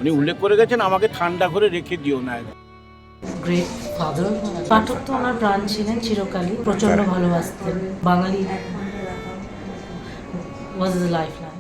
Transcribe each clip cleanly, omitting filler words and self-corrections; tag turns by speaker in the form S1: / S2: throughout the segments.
S1: উনি উল্লেখ করে গেছেন আমাকে ঠান্ডা করে রেখে দিও না।
S2: Great father. পাঠক তো ওনার প্রাণ ছিলেন চিরকালই, প্রচণ্ড ভালোবাসতেন। বাঙালি ওয়াজ দ্য লাইফ লাইন।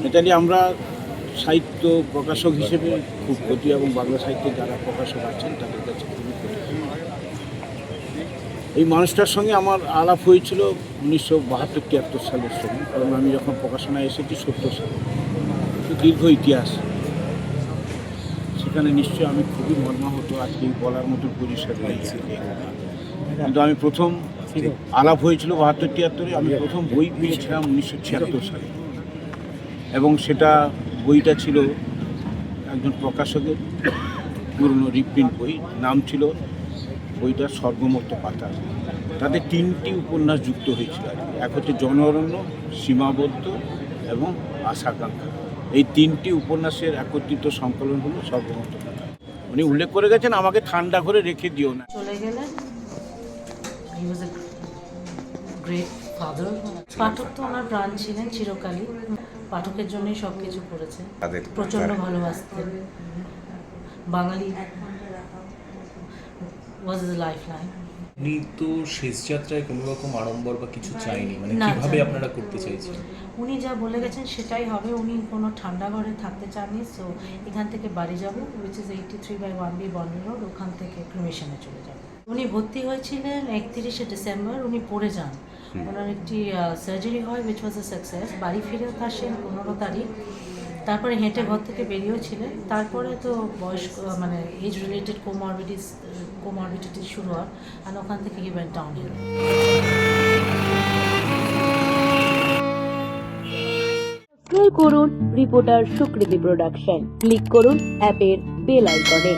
S1: নেতালি আমরা সাহিত্য প্রকাশক হিসেবে খুব ক্ষতি, এবং বাংলা সাহিত্যে যারা প্রকাশক আছেন তাদের কাছে খুবই ক্ষতি। এই মানুষটার সঙ্গে আমার আলাপ হয়েছিল 1972-73 সালের সময়, কারণ আমি যখন প্রকাশনায় এসেছি 70 সালে, দীর্ঘ ইতিহাস। সেখানে নিশ্চয়ই আমি খুবই মর্মাহত, আজকে বলার মতো পরিসর রয়েছে। কিন্তু আমি প্রথম আলাপ হয়েছিল 72-73-এ, আমি প্রথম বই পেয়েছিলাম 1976 সালে, এবং সেটা বইটা ছিল একজন প্রকাশকের পুরনো রিপ্রিন্ট বই, নাম ছিল বইটার স্বর্গমত্ত পাতা। তাতে 3টি উপন্যাস যুক্ত হয়েছিল। এক হচ্ছে জন অরণ্য, সীমাবদ্ধ এবং আশাকাঙ্ক্ষা। এই 3টি উপন্যাসের একত্রিত সংকলন হলো স্বর্গমত্ত পাতা। উনি উল্লেখ করে গেছেন আমাকে ঠান্ডা করে রেখে দিও না।
S2: চলে গেলেন। হি ওয়াজ এ গ্রেট ফাদার। পাঠক তো ওনার প্রাণ ছিলেন চিরকালই, পাঠকের জন্যই সব কিছু করেছেন। প্রচণ্ড ভালোবাসতেন। বাঙালি ওয়াজ দ্য লাইফ লাইন।
S3: উনি তো শেষ যাত্রায় কোনো রকম আড়ম্বর বা কিছু চাইনি, মানে
S2: না,
S3: কিভাবে
S2: চাইনি।
S3: আপনারা করতে চাইছেন?
S2: উনি যা বলে গেছেন সেটাই হবে। উনি কোনো ঠান্ডা ঘরে থাকতে চাননি। সো এখান থেকে বাড়ি যাব, উইচ ইজ 83/1B বন্ডি রোড, ওখান থেকে ক্রিমেশনে চলে যাব। উনি ভর্তি হয়েছিলেন 31শে ডিসেম্বর। উনি পড়ে যান, ওনার একটি সার্জারি হয়, উইচ ওয়াজ এ সাকসেস। বাড়ি ফিরে আসেন 15 তারিখ। তারপরে হেঁটে ঘর থেকে বেরিয়েও ছিলেন। তারপরে তো বয়স্ক মানে এজ রিলেটেড কোমরবিডিটি শুরু হয়, আর ওখান থেকে he went down hill.
S4: Subscribe করুন রিপোর্টার সুকৃতি প্রোডাকশন, ক্লিক করুন অ্যাপের বেল আইকনে।